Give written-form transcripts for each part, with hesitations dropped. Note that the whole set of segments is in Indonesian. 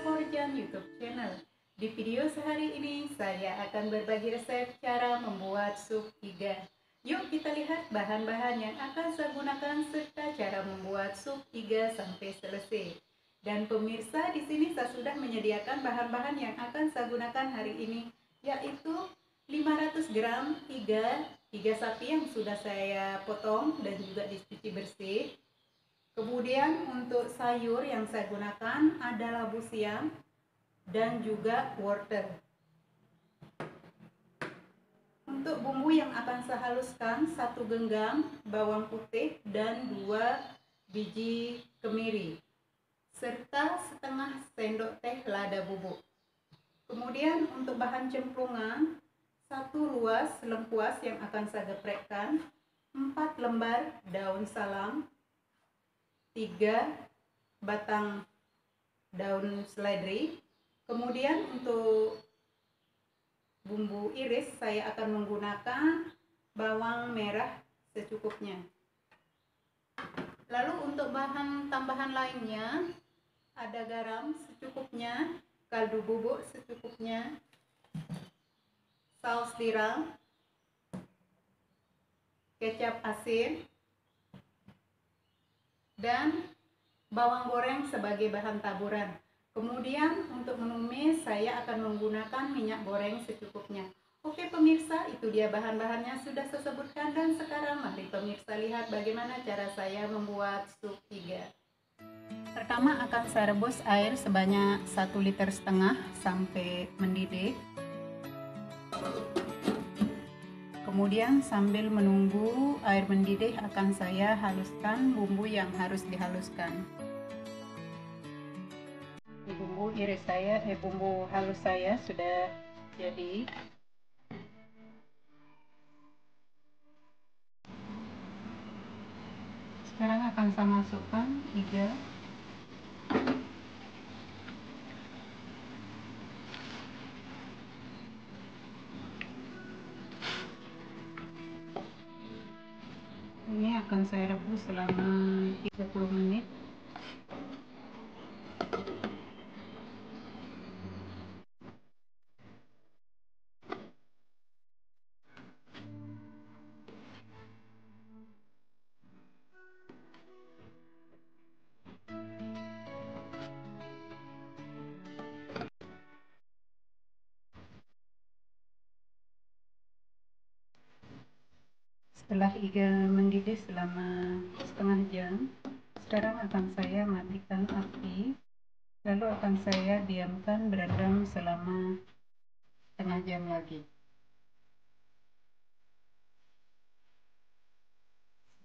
Forjan YouTube channel. Di video sehari ini saya akan berbagi resep cara membuat sup iga. Yuk kita lihat bahan-bahan yang akan saya gunakan serta cara membuat sup iga sampai selesai. Dan pemirsa, di sini saya sudah menyediakan bahan-bahan yang akan saya gunakan hari ini, yaitu 500 gram iga sapi yang sudah saya potong dan juga dicuci bersih. Kemudian untuk sayur yang saya gunakan adalah labu siam dan juga wortel. Untuk bumbu yang akan saya haluskan, 1 genggam bawang putih dan 2 biji kemiri, serta setengah sendok teh lada bubuk. Kemudian untuk bahan cemplungan, 1 ruas lengkuas yang akan saya geprekkan, 4 lembar daun salam, 3 batang daun seledri. Kemudian untuk bumbu iris saya akan menggunakan bawang merah secukupnya. Lalu untuk bahan tambahan lainnya ada garam secukupnya, kaldu bubuk secukupnya, saus tiram, kecap asin, dan bawang goreng sebagai bahan taburan. Kemudian untuk menumis saya akan menggunakan minyak goreng secukupnya. Oke pemirsa, itu dia bahan-bahannya sudah saya sebutkan, dan sekarang mari pemirsa lihat bagaimana cara saya membuat sup iga. Pertama akan saya rebus air sebanyak 1,5 liter sampai mendidih. Kemudian sambil menunggu air mendidih akan saya haluskan bumbu yang harus dihaluskan. Bumbu halus saya sudah jadi. Sekarang akan saya masukkan iga. Ini akan saya rebus selama 30 menit. Setelah iga mendidih selama setengah jam, sekarang akan saya matikan api, lalu akan saya diamkan berendam selama setengah jam lagi.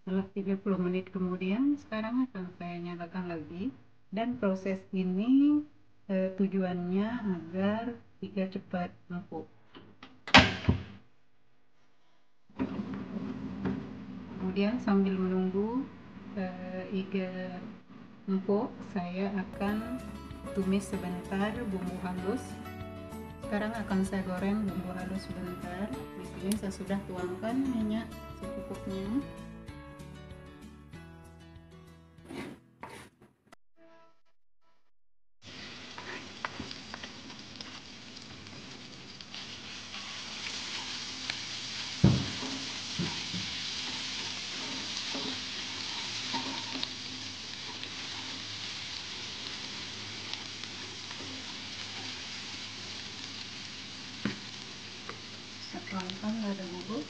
Setelah 30 menit kemudian, sekarang akan saya nyalakan lagi, dan proses ini tujuannya agar iga cepat empuk. Kemudian sambil menunggu iga empuk, saya akan tumis sebentar bumbu halus. Sekarang akan saya goreng bumbu halus sebentar. Di sini saya sudah tuangkan minyak secukupnya. Tuangkan lada bubuk,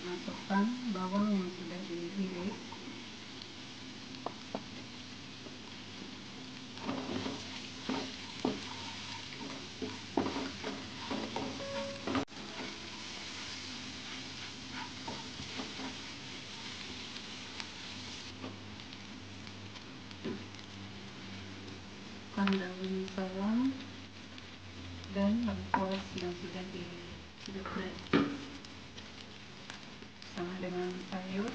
masukkan bawang yang sudah diiris, daun salam dan lengkuas yang sudah digeprek. sayur.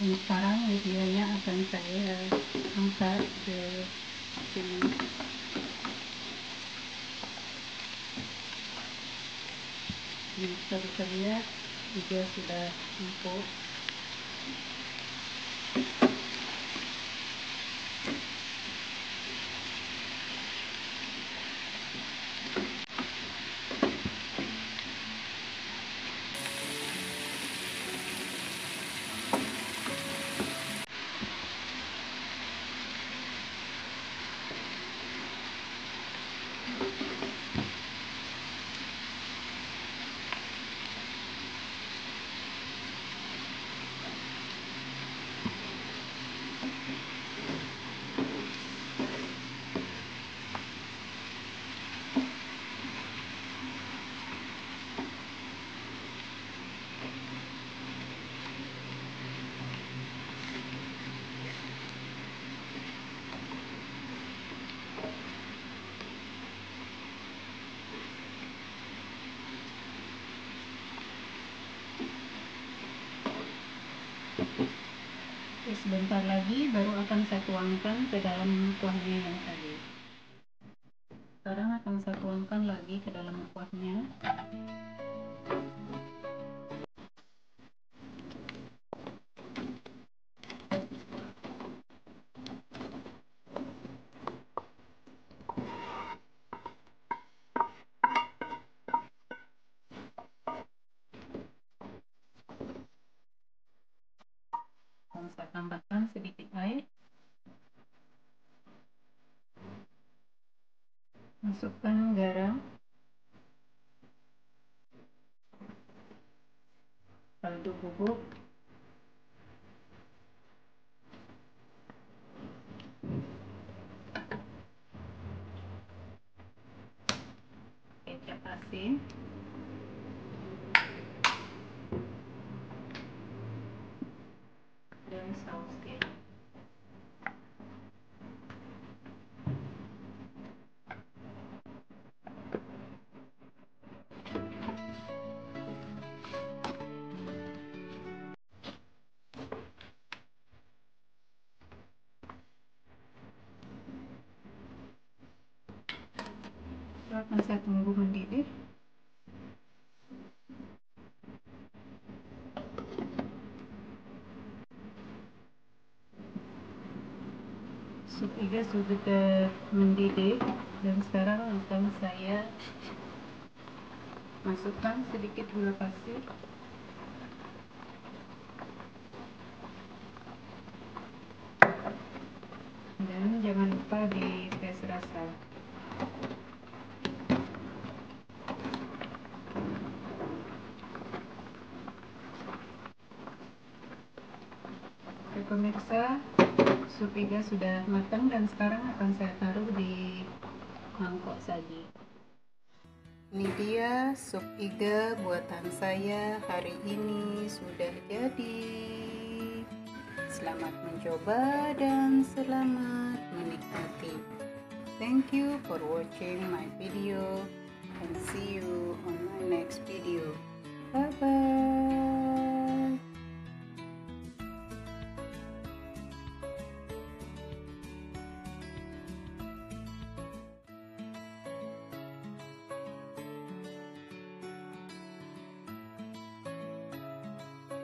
Dan sekarang medianya akan saya angkat ke sini. Bisa lihat juga sudah empuk. Sebentar lagi baru akan saya tuangkan ke dalam kuahnya yang tadi. Sekarang akan saya tuangkan lagi ke dalam kuahnya. Saya tambahkan sedikit air, masukkan garam, kaldu bubuk, kecap asin, dan saus tiram. Akan saya tunggu mendidih. Sup iga sudah mendidih dan sekarang akan saya masukkan sedikit gula pasir dan jangan lupa dites rasa. Pemirsa, sup iga sudah matang dan sekarang akan saya taruh di mangkok saji. Ini dia sup iga buatan saya hari ini sudah jadi. Selamat mencoba dan selamat menikmati. Thank you for watching my video and see you on my next video. Bye bye.